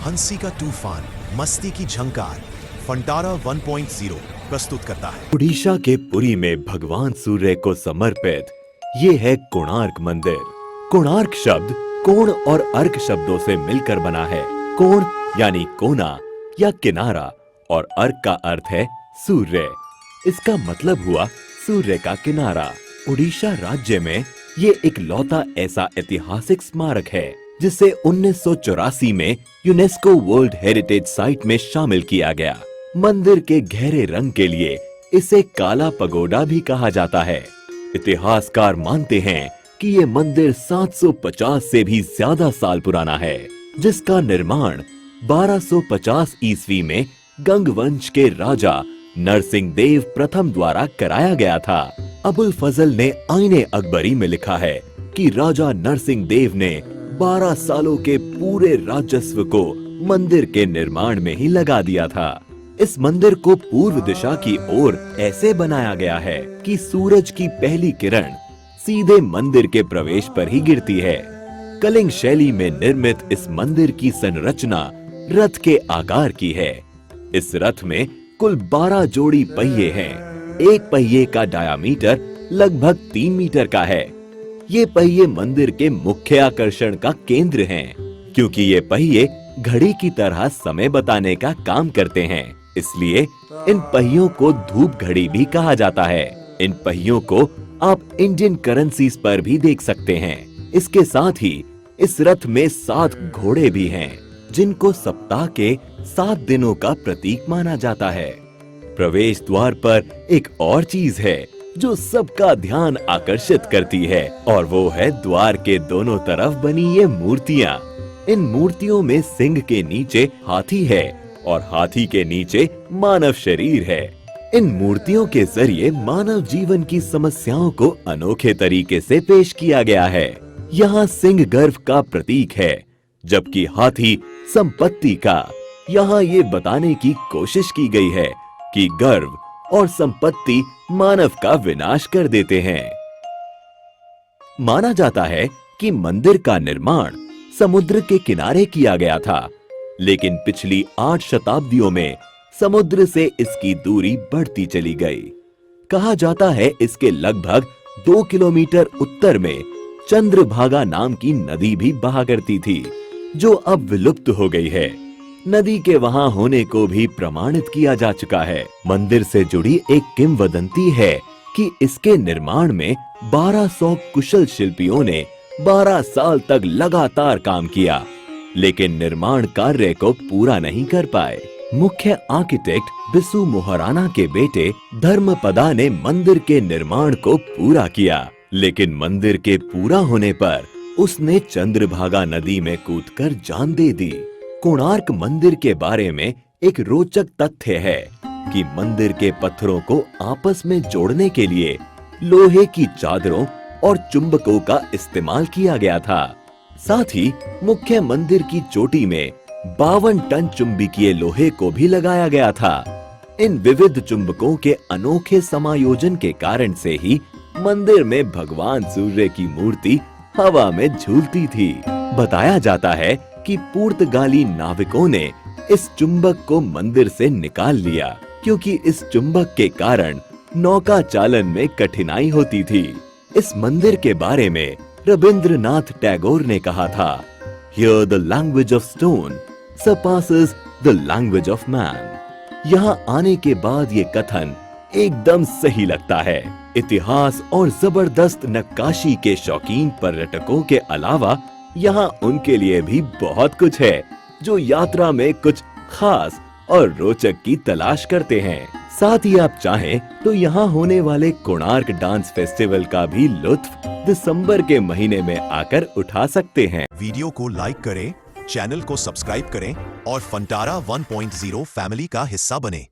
हंसी का तूफान, मस्ती की झंकार, फंटारा 1.0 प्रस्तुत करता है। उड़ीसा के पुरी में भगवान सूर्य को समर्पित ये है कोणार्क मंदिर। कोणार्क शब्द कोण और अर्क शब्दों से मिलकर बना है। कोण यानी कोना या किनारा और अर्क का अर्थ है सूर्य। इसका मतलब हुआ सूर्य का किनारा। उड़ीसा राज्य में ये इकलौता ऐसा ऐतिहासिक स्मारक है जिसे 1984 में यूनेस्को वर्ल्ड हेरिटेज साइट में शामिल किया गया। मंदिर के गहरे रंग के लिए इसे काला पगोडा भी कहा जाता है। इतिहासकार मानते हैं कि ये मंदिर 750 से भी ज्यादा साल पुराना है, जिसका निर्माण 1250 ईस्वी में गंग वंश के राजा नरसिंह देव प्रथम द्वारा कराया गया था। अबुल फजल ने आईने अकबरी में लिखा है कि राजा नरसिंह देव ने 12 सालों के पूरे राजस्व को मंदिर के निर्माण में ही लगा दिया था। इस मंदिर को पूर्व दिशा की ओर ऐसे बनाया गया है कि सूरज की पहली किरण सीधे मंदिर के प्रवेश पर ही गिरती है। कलिंग शैली में निर्मित इस मंदिर की संरचना रथ के आकार की है। इस रथ में कुल 12 जोड़ी पहिए हैं। एक पहिए का डायामीटर लगभग 3 मीटर का है। ये पहिए मंदिर के मुख्य आकर्षण का केंद्र हैं, क्योंकि ये पहिए घड़ी की तरह समय बताने का काम करते हैं। इसलिए इन पहियों को धूप घड़ी भी कहा जाता है। इन पहियों को आप इंडियन करेंसीज पर भी देख सकते हैं। इसके साथ ही इस रथ में 7 घोड़े भी हैं, जिनको सप्ताह के 7 दिनों का प्रतीक माना जाता है। प्रवेश द्वार पर एक और चीज है जो सबका ध्यान आकर्षित करती है, और वो है द्वार के दोनों तरफ बनी ये मूर्तियां। इन मूर्तियों में सिंह के नीचे हाथी है और हाथी के नीचे मानव शरीर है। इन मूर्तियों के जरिए मानव जीवन की समस्याओं को अनोखे तरीके से पेश किया गया है। यहाँ सिंह गर्व का प्रतीक है, जबकि हाथी संपत्ति का। यहाँ ये बताने की कोशिश की गई है कि गर्व और संपत्ति मानव का विनाश कर देते हैं। माना जाता है कि मंदिर का निर्माण समुद्र के किनारे किया गया था, लेकिन पिछली 8 शताब्दियों में समुद्र से इसकी दूरी बढ़ती चली गई। कहा जाता है इसके लगभग 2 किलोमीटर उत्तर में चंद्रभागा नाम की नदी भी बहा करती थी, जो अब विलुप्त हो गई है। नदी के वहां होने को भी प्रमाणित किया जा चुका है। मंदिर से जुड़ी एक किंवदंती है कि इसके निर्माण में 1200 कुशल शिल्पियों ने 12 साल तक लगातार काम किया, लेकिन निर्माण कार्य को पूरा नहीं कर पाए। मुख्य आर्किटेक्ट बिसु मोहराना के बेटे धर्मपदा ने मंदिर के निर्माण को पूरा किया, लेकिन मंदिर के पूरा होने पर उसने चंद्रभागा नदी में कूदकर जान दे दी। कोणार्क मंदिर के बारे में एक रोचक तथ्य है कि मंदिर के पत्थरों को आपस में जोड़ने के लिए लोहे की चादरों और चुंबकों का इस्तेमाल किया गया था। साथ ही मुख्य मंदिर की चोटी में 52 टन चुंबकीय लोहे को भी लगाया गया था। इन विविध चुंबकों के अनोखे समायोजन के कारण से ही मंदिर में भगवान सूर्य की मूर्ति हवा में झूलती थी। बताया जाता है कि पुर्तगाली नाविकों ने इस चुंबक को मंदिर से निकाल लिया, क्योंकि इस चुंबक के कारण नौका चालन में कठिनाई होती थी। इस मंदिर के बारे में रविंद्रनाथ टैगोर ने कहा था, Here the language of stone surpasses the language of man। यहाँ आने के बाद ये कथन एकदम सही लगता है। इतिहास और जबरदस्त नक्काशी के शौकीन पर्यटकों के अलावा यहाँ उनके लिए भी बहुत कुछ है, जो यात्रा में कुछ खास और रोचक की तलाश करते हैं। साथ ही आप चाहें तो यहाँ होने वाले कोणार्क डांस फेस्टिवल का भी लुत्फ दिसंबर के महीने में आकर उठा सकते हैं। वीडियो को लाइक करें, चैनल को सब्सक्राइब करें और फंटारा 1.0 फैमिली का हिस्सा बने।